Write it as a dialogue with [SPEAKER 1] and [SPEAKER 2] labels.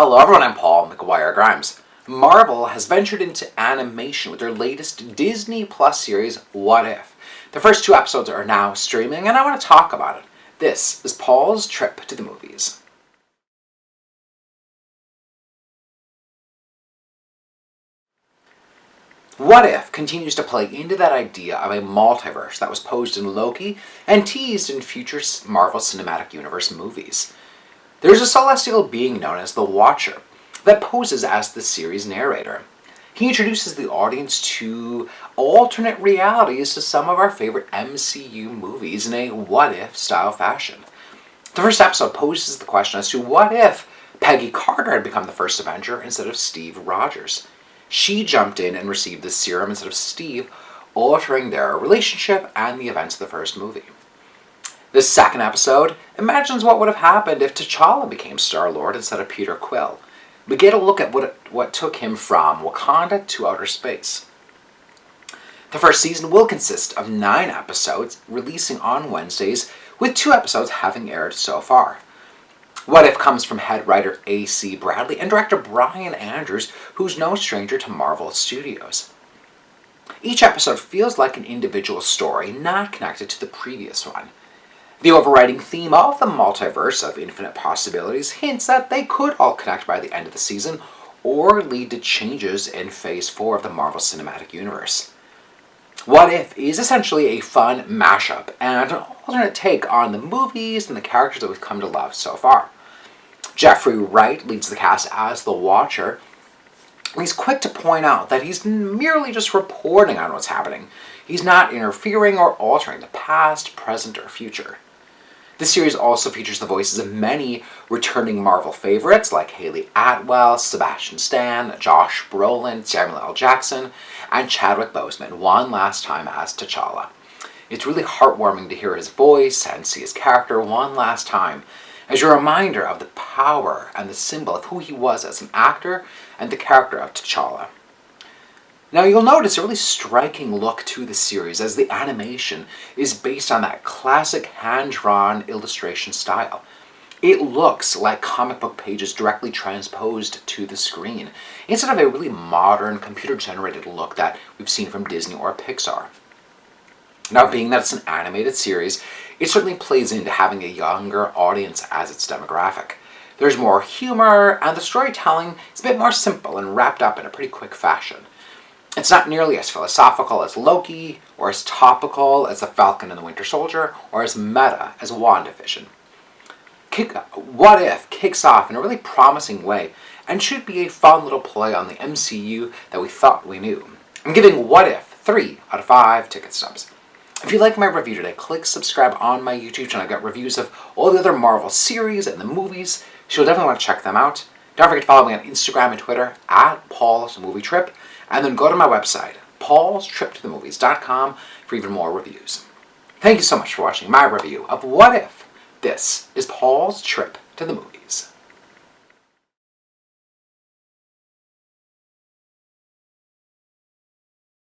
[SPEAKER 1] Hello everyone, I'm Paul McGuire Grimes. Marvel has ventured into animation with their latest Disney Plus series, What If? The first 2 episodes are now streaming and I want to talk about it. This is Paul's trip to the movies. What If continues to play into that idea of a multiverse that was posed in Loki and teased in future Marvel Cinematic Universe movies. There's a celestial being known as the Watcher that poses as the series narrator. He introduces the audience to alternate realities to some of our favorite MCU movies in a what-if style fashion. The first episode poses the question as to what if Peggy Carter had become the first Avenger instead of Steve Rogers. She jumped in and received the serum instead of Steve, altering their relationship and the events of the first movie. The second episode imagines what would have happened if T'Challa became Star-Lord instead of Peter Quill. We get a look at what took him from Wakanda to outer space. The first season will consist of 9 episodes, releasing on Wednesdays, with 2 episodes having aired so far. What If comes from head writer A.C. Bradley and director Brian Andrews, who's no stranger to Marvel Studios. Each episode feels like an individual story, not connected to the previous one. The overriding theme of the multiverse of infinite possibilities hints that they could all connect by the end of the season or lead to changes in Phase 4 of the Marvel Cinematic Universe. What If is essentially a fun mashup and an alternate take on the movies and the characters that we've come to love so far. Jeffrey Wright leads the cast as the Watcher. He's quick to point out that he's merely just reporting on what's happening. He's not interfering or altering the past, present, or future. This series also features the voices of many returning Marvel favorites like Haley Atwell, Sebastian Stan, Josh Brolin, Samuel L. Jackson, and Chadwick Boseman one last time as T'Challa. It's really heartwarming to hear his voice and see his character one last time as a reminder of the power and the symbol of who he was as an actor and the character of T'Challa. Now you'll notice a really striking look to the series as the animation is based on that classic hand-drawn illustration style. It looks like comic book pages directly transposed to the screen, instead of a really modern computer-generated look that we've seen from Disney or Pixar. Now being that it's an animated series, it certainly plays into having a younger audience as its demographic. There's more humor, and the storytelling is a bit more simple and wrapped up in a pretty quick fashion. It's not nearly as philosophical as Loki, or as topical as The Falcon and the Winter Soldier, or as meta as WandaVision. What If kicks off in a really promising way, and should be a fun little play on the MCU that we thought we knew. I'm giving What If 3 out of 5 ticket stubs. If you like my review today, click subscribe on my YouTube channel. I've got reviews of all the other Marvel series and the movies, so you'll definitely want to check them out. Don't forget to follow me on Instagram and Twitter at Paul's Movie Trip, and then go to my website, paulstriptothemovies.com, for even more reviews. Thank you so much for watching my review of What If? This is Paul's Trip to the Movies.